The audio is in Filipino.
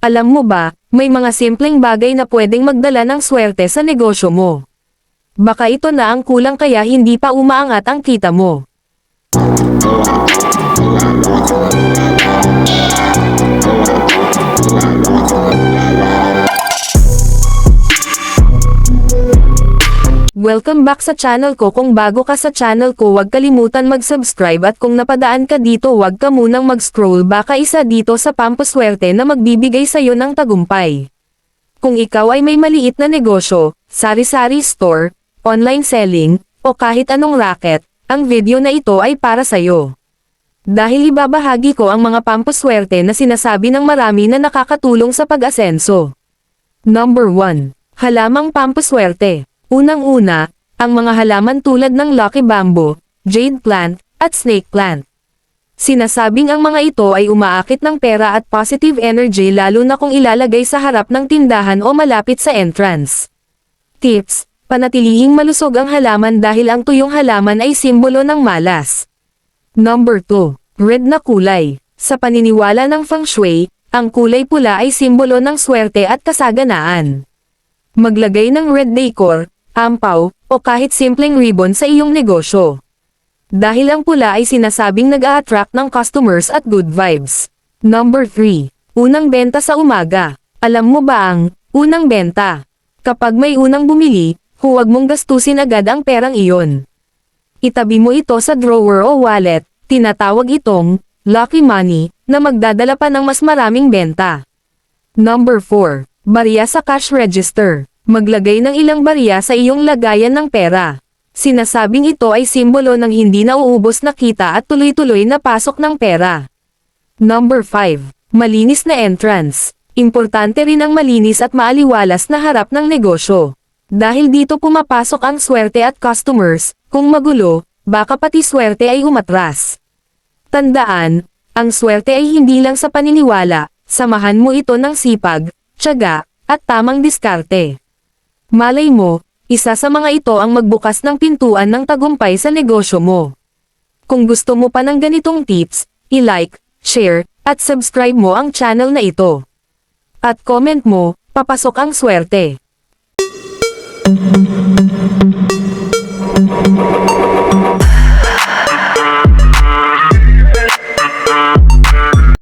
Alam mo ba, may mga simpleng bagay na pwedeng magdala ng swerte sa negosyo mo. Baka ito na ang kulang kaya hindi pa umaangat ang kita mo. Welcome back sa channel ko. Kung bago ka sa channel ko, huwag kalimutan mag-subscribe at kung napadaan ka dito, huwag ka munang mag-scroll, baka isa dito sa pampaswerte na magbibigay sa'yo ng tagumpay. Kung ikaw ay may maliit na negosyo, sari-sari store, online selling, o kahit anong racket, ang video na ito ay para sa'yo. Dahil ibabahagi ko ang mga pampaswerte na sinasabi ng marami na nakakatulong sa pag-asenso. Number 1. Halamang pampaswerte. Unang-una, ang mga halaman tulad ng lucky bamboo, jade plant, at snake plant. Sinasabing ang mga ito ay umaakit ng pera at positive energy lalo na kung ilalagay sa harap ng tindahan o malapit sa entrance. Tips: panatilihing malusog ang halaman dahil ang tuyong halaman ay simbolo ng malas. Number 2. Red na kulay. Sa paniniwala ng Feng Shui, ang kulay pula ay simbolo ng swerte at kasaganaan. Maglagay ng red decor, ampaw, o kahit simpleng ribbon sa iyong negosyo. Dahil ang pula ay sinasabing nag-a-attract ng customers at good vibes. Number 3. Unang benta sa umaga. Alam mo ba ang unang benta? Kapag may unang bumili, huwag mong gastusin agad ang perang iyon. Itabi mo ito sa drawer o wallet, tinatawag itong lucky money, na magdadala pa ng mas maraming benta. Number 4. Barya sa cash register. Maglagay ng ilang barya sa iyong lagayan ng pera. Sinasabing ito ay simbolo ng hindi nauubos na kita at tuloy-tuloy na pasok ng pera. Number 5. Malinis na entrance. Importante rin ang malinis at maaliwalas na harap ng negosyo. Dahil dito pumapasok ang swerte at customers, kung magulo, baka pati swerte ay umatras. Tandaan, ang swerte ay hindi lang sa paniniwala, samahan mo ito ng sipag, tiyaga, at tamang diskarte. Malay mo, isa sa mga ito ang magbukas ng pintuan ng tagumpay sa negosyo mo. Kung gusto mo pa ng ganitong tips, i-like, share, at subscribe mo ang channel na ito. At comment mo, papasok ang swerte.